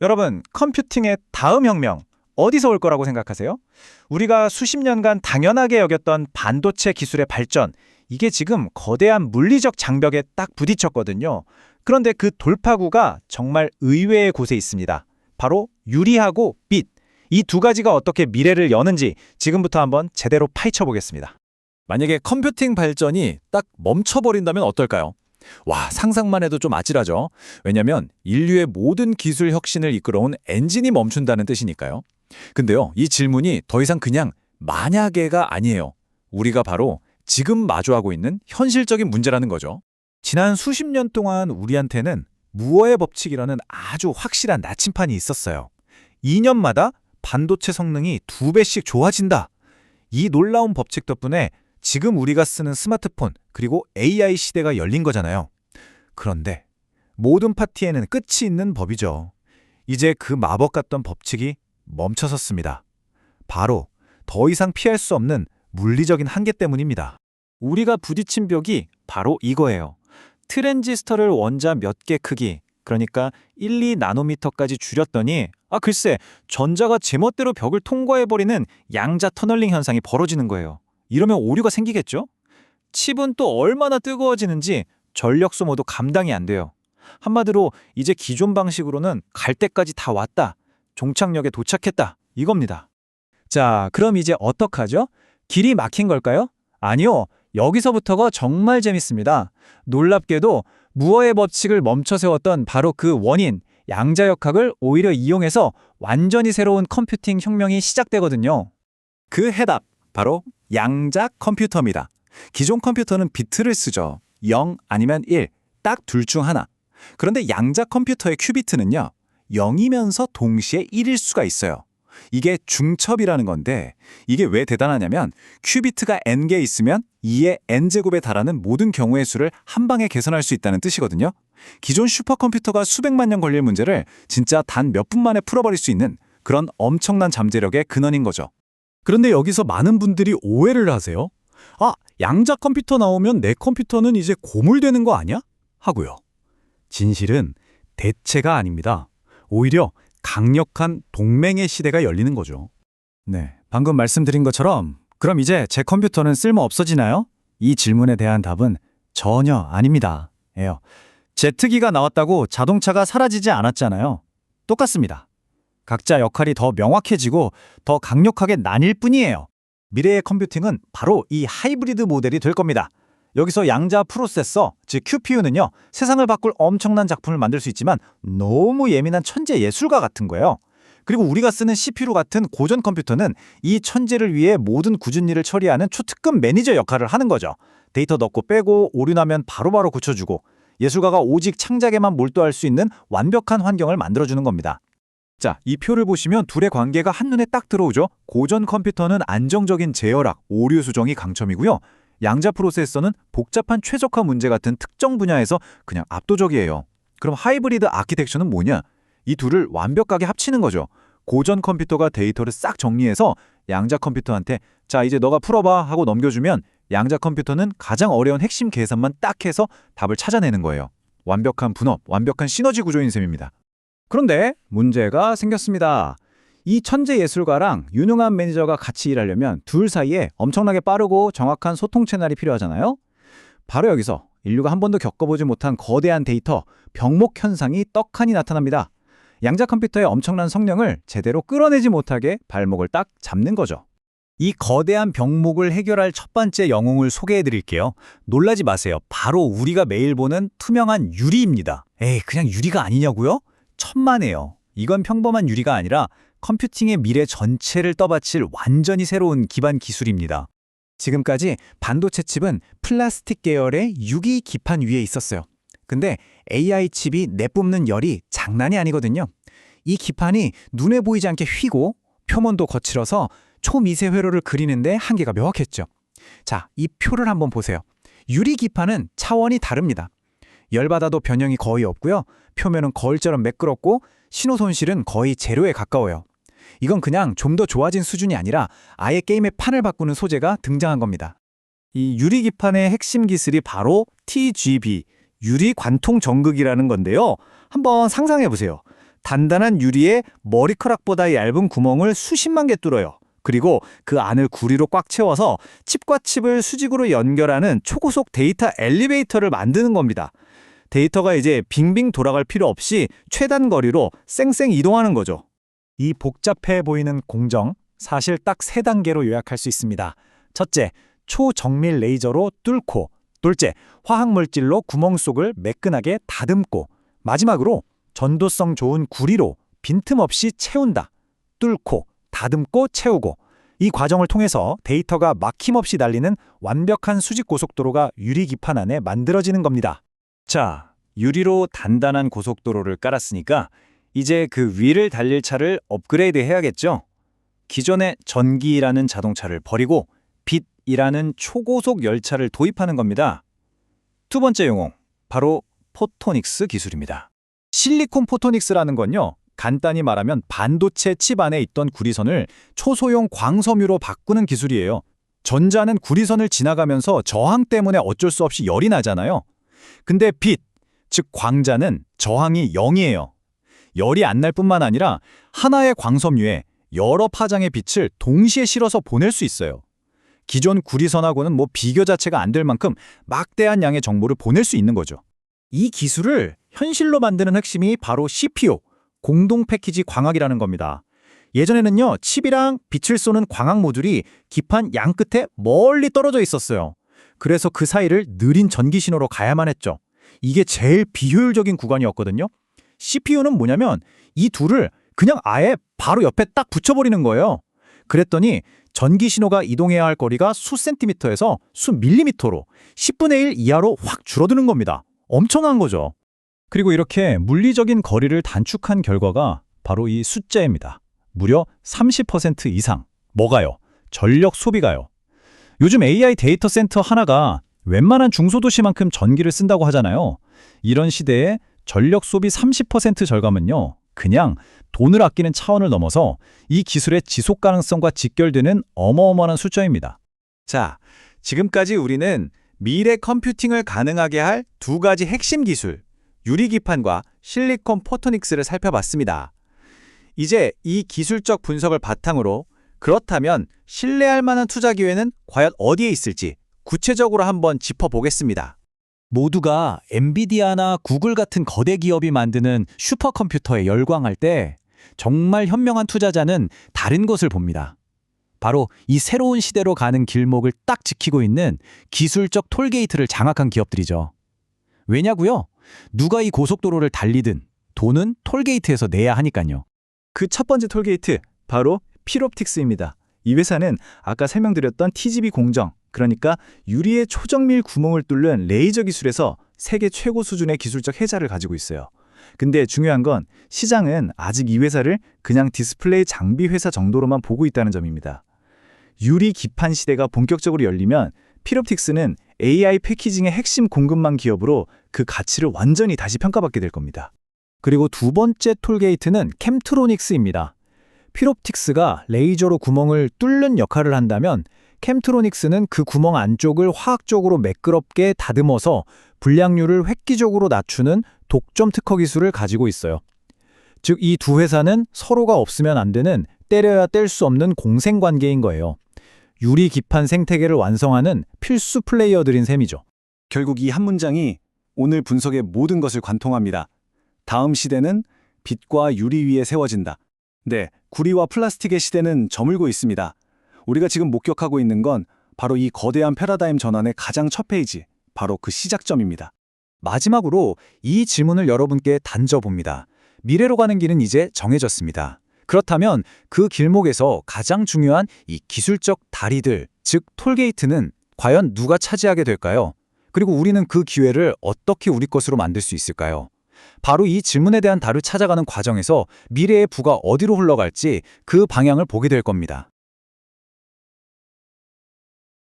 여러분, 컴퓨팅의 다음 혁명, 어디서 올 거라고 생각하세요? 우리가 수십 년간 당연하게 여겼던 반도체 기술의 발전, 이게 지금 거대한 물리적 장벽에 딱 부딪혔거든요. 그런데 그 돌파구가 정말 의외의 곳에 있습니다. 바로 유리하고 빛. 이 두 가지가 어떻게 미래를 여는지 지금부터 한번 제대로 파헤쳐 보겠습니다. 만약에 컴퓨팅 발전이 딱 멈춰버린다면 어떨까요? 와, 상상만 해도 좀 아찔하죠? 왜냐면 인류의 모든 기술 혁신을 이끌어온 엔진이 멈춘다는 뜻이니까요. 근데요, 이 질문이 더 이상 그냥 만약에가 아니에요. 우리가 바로 지금 마주하고 있는 현실적인 문제라는 거죠. 지난 수십 년 동안 우리한테는 무어의 법칙이라는 아주 확실한 나침판이 있었어요. 2년마다 반도체 성능이 2배씩 좋아진다. 이 놀라운 법칙 덕분에 지금 우리가 쓰는 스마트폰 그리고 AI 시대가 열린 거잖아요. 그런데 모든 파티에는 끝이 있는 법이죠. 이제 그 마법 같던 법칙이 멈춰섰습니다. 바로 더 이상 피할 수 없는 물리적인 한계 때문입니다. 우리가 부딪힌 벽이 바로 이거예요. 트랜지스터를 원자 몇 개 크기, 그러니까 1, 2나노미터까지 줄였더니 글쎄, 전자가 제멋대로 벽을 통과해버리는 양자 터널링 현상이 벌어지는 거예요. 이러면 오류가 생기겠죠? 칩은 또 얼마나 뜨거워지는지 전력 소모도 감당이 안 돼요. 한마디로 이제 기존 방식으로는 갈 때까지 다 왔다, 종착역에 도착했다, 이겁니다. 자, 그럼 이제 어떡하죠? 길이 막힌 걸까요? 아니요. 여기서부터가 정말 재밌습니다. 놀랍게도 무어의 법칙을 멈춰 세웠던 바로 그 원인, 양자역학을 오히려 이용해서 완전히 새로운 컴퓨팅 혁명이 시작되거든요. 그 해답, 바로 양자 컴퓨터입니다. 기존 컴퓨터는 비트를 쓰죠. 0 아니면 1, 딱 둘 중 하나. 그런데 양자 컴퓨터의 큐비트는요, 0이면서 동시에 1일 수가 있어요. 이게 중첩이라는 건데, 이게 왜 대단하냐면 큐비트가 n개 있으면 2의 n제곱에 달하는 모든 경우의 수를 한 방에 계산할 수 있다는 뜻이거든요. 기존 슈퍼컴퓨터가 수백만 년 걸릴 문제를 진짜 단 몇 분 만에 풀어버릴 수 있는 그런 엄청난 잠재력의 근원인 거죠. 그런데 여기서 많은 분들이 오해를 하세요. 양자 컴퓨터 나오면 내 컴퓨터는 이제 고물되는 거 아니야? 하고요. 진실은 대체가 아닙니다. 오히려 강력한 동맹의 시대가 열리는 거죠. 네, 방금 말씀드린 것처럼 그럼 이제 제 컴퓨터는 쓸모 없어지나요? 이 질문에 대한 답은 전혀 아닙니다. 예요. 제트기가 나왔다고 자동차가 사라지지 않았잖아요. 똑같습니다. 각자 역할이 더 명확해지고 더 강력하게 나뉠 뿐이에요. 미래의 컴퓨팅은 바로 이 하이브리드 모델이 될 겁니다. 여기서 양자 프로세서, 즉 QPU는요, 세상을 바꿀 엄청난 작품을 만들 수 있지만 너무 예민한 천재 예술가 같은 거예요. 그리고 우리가 쓰는 CPU 같은 고전 컴퓨터는 이 천재를 위해 모든 굳은 일을 처리하는 초특급 매니저 역할을 하는 거죠. 데이터 넣고 빼고 오류 나면 바로바로 고쳐주고 예술가가 오직 창작에만 몰두할 수 있는 완벽한 환경을 만들어주는 겁니다. 자, 이 표를 보시면 둘의 관계가 한눈에 딱 들어오죠. 고전 컴퓨터는 안정적인 제어락, 오류 수정이 강점이고요. 양자 프로세서는 복잡한 최적화 문제 같은 특정 분야에서 그냥 압도적이에요. 그럼 하이브리드 아키텍처는 뭐냐? 이 둘을 완벽하게 합치는 거죠. 고전 컴퓨터가 데이터를 싹 정리해서 양자 컴퓨터한테 자, 이제 너가 풀어봐 하고 넘겨주면 양자 컴퓨터는 가장 어려운 핵심 계산만 딱 해서 답을 찾아내는 거예요. 완벽한 분업, 완벽한 시너지 구조인 셈입니다. 그런데 문제가 생겼습니다. 이 천재 예술가랑 유능한 매니저가 같이 일하려면 둘 사이에 엄청나게 빠르고 정확한 소통 채널이 필요하잖아요. 바로 여기서 인류가 한 번도 겪어보지 못한 거대한 데이터, 병목 현상이 떡하니 나타납니다. 양자 컴퓨터의 엄청난 성능을 제대로 끌어내지 못하게 발목을 딱 잡는 거죠. 이 거대한 병목을 해결할 첫 번째 영웅을 소개해 드릴게요. 놀라지 마세요. 바로 우리가 매일 보는 투명한 유리입니다. 에이, 그냥 유리가 아니냐고요? 천만에요. 이건 평범한 유리가 아니라 컴퓨팅의 미래 전체를 떠받칠 완전히 새로운 기반 기술입니다. 지금까지 반도체 칩은 플라스틱 계열의 유리 기판 위에 있었어요. 근데 AI 칩이 내뿜는 열이 장난이 아니거든요. 이 기판이 눈에 보이지 않게 휘고 표면도 거칠어서 초미세 회로를 그리는데 한계가 명확했죠. 자, 이 표를 한번 보세요. 유리 기판은 차원이 다릅니다. 열받아도 변형이 거의 없고요. 표면은 거울처럼 매끄럽고 신호 손실은 거의 제로에 가까워요. 이건 그냥 좀 더 좋아진 수준이 아니라 아예 게임의 판을 바꾸는 소재가 등장한 겁니다. 이 유리기판의 핵심 기술이 바로 TGV, 유리 관통 전극이라는 건데요. 한번 상상해 보세요. 단단한 유리에 머리카락보다 얇은 구멍을 수십만 개 뚫어요. 그리고 그 안을 구리로 꽉 채워서 칩과 칩을 수직으로 연결하는 초고속 데이터 엘리베이터를 만드는 겁니다. 데이터가 이제 빙빙 돌아갈 필요 없이 최단 거리로 쌩쌩 이동하는 거죠. 이 복잡해 보이는 공정, 사실 딱 3단계로 요약할 수 있습니다. 첫째, 초정밀 레이저로 뚫고, 둘째, 화학물질로 구멍 속을 매끈하게 다듬고, 마지막으로 전도성 좋은 구리로 빈틈없이 채운다. 뚫고, 다듬고, 채우고. 이 과정을 통해서 데이터가 막힘없이 달리는 완벽한 수직 고속도로가 유리 기판 안에 만들어지는 겁니다. 자, 유리로 단단한 고속도로를 깔았으니까 이제 그 위를 달릴 차를 업그레이드 해야겠죠? 기존의 전기라는 자동차를 버리고 빛이라는 초고속 열차를 도입하는 겁니다. 두 번째 용어, 바로 포토닉스 기술입니다. 실리콘 포토닉스라는 건요, 간단히 말하면 반도체 칩 안에 있던 구리선을 초소형 광섬유로 바꾸는 기술이에요. 전자는 구리선을 지나가면서 저항 때문에 어쩔 수 없이 열이 나잖아요. 근데 빛, 즉 광자는 저항이 0이에요. 열이 안 날 뿐만 아니라 하나의 광섬유에 여러 파장의 빛을 동시에 실어서 보낼 수 있어요. 기존 구리선하고는 뭐 비교 자체가 안 될 만큼 막대한 양의 정보를 보낼 수 있는 거죠. 이 기술을 현실로 만드는 핵심이 바로 CPU, 공동 패키지 광학이라는 겁니다. 예전에는요, 칩이랑 빛을 쏘는 광학 모듈이 기판 양 끝에 멀리 떨어져 있었어요. 그래서 그 사이를 느린 전기 신호로 가야만 했죠. 이게 제일 비효율적인 구간이었거든요. CPU는 뭐냐면 이 둘을 그냥 아예 바로 옆에 딱 붙여버리는 거예요. 그랬더니 전기 신호가 이동해야 할 거리가 수 센티미터에서 수 밀리미터로 10분의 1 이하로 확 줄어드는 겁니다. 엄청난 거죠. 그리고 이렇게 물리적인 거리를 단축한 결과가 바로 이 숫자입니다. 무려 30% 이상. 뭐가요? 전력 소비가요. 요즘 AI 데이터 센터 하나가 웬만한 중소도시만큼 전기를 쓴다고 하잖아요. 이런 시대에 전력 소비 30% 절감은요, 그냥 돈을 아끼는 차원을 넘어서 이 기술의 지속 가능성과 직결되는 어마어마한 숫자입니다. 자, 지금까지 우리는 미래 컴퓨팅을 가능하게 할 두 가지 핵심 기술, 유리기판과 실리콘 포토닉스를 살펴봤습니다. 이제 이 기술적 분석을 바탕으로 그렇다면 신뢰할 만한 투자 기회는 과연 어디에 있을지 구체적으로 한번 짚어보겠습니다. 모두가 엔비디아나 구글 같은 거대 기업이 만드는 슈퍼컴퓨터에 열광할 때 정말 현명한 투자자는 다른 것을 봅니다. 바로 이 새로운 시대로 가는 길목을 딱 지키고 있는 기술적 톨게이트를 장악한 기업들이죠. 왜냐고요? 누가 이 고속도로를 달리든 돈은 톨게이트에서 내야 하니까요. 그 첫 번째 톨게이트, 바로 필옵틱스입니다. 이 회사는 아까 설명드렸던 TGV 공정, 그러니까 유리의 초정밀 구멍을 뚫는 레이저 기술에서 세계 최고 수준의 기술적 혜자를 가지고 있어요. 근데 중요한 건 시장은 아직 이 회사를 그냥 디스플레이 장비 회사 정도로만 보고 있다는 점입니다. 유리 기판 시대가 본격적으로 열리면 필옵틱스는 AI 패키징의 핵심 공급망 기업으로 그 가치를 완전히 다시 평가받게 될 겁니다. 그리고 두 번째 톨게이트는 캠트로닉스입니다. 필옵틱스가 레이저로 구멍을 뚫는 역할을 한다면 캠트로닉스는 그 구멍 안쪽을 화학적으로 매끄럽게 다듬어서 불량률을 획기적으로 낮추는 독점 특허 기술을 가지고 있어요. 즉, 이 두 회사는 서로가 없으면 안 되는 때려야 뗄 수 없는 공생관계인 거예요. 유리 기판 생태계를 완성하는 필수 플레이어들인 셈이죠. 결국 이 한 문장이 오늘 분석의 모든 것을 관통합니다. 다음 시대는 빛과 유리 위에 세워진다. 네, 구리와 플라스틱의 시대는 저물고 있습니다. 우리가 지금 목격하고 있는 건 바로 이 거대한 패러다임 전환의 가장 첫 페이지, 바로 그 시작점입니다. 마지막으로 이 질문을 여러분께 던져봅니다. 미래로 가는 길은 이제 정해졌습니다. 그렇다면 그 길목에서 가장 중요한 이 기술적 다리들, 즉 톨게이트는 과연 누가 차지하게 될까요? 그리고 우리는 그 기회를 어떻게 우리 것으로 만들 수 있을까요? 바로 이 질문에 대한 답을 찾아가는 과정에서 미래의 부가 어디로 흘러갈지 그 방향을 보게 될 겁니다.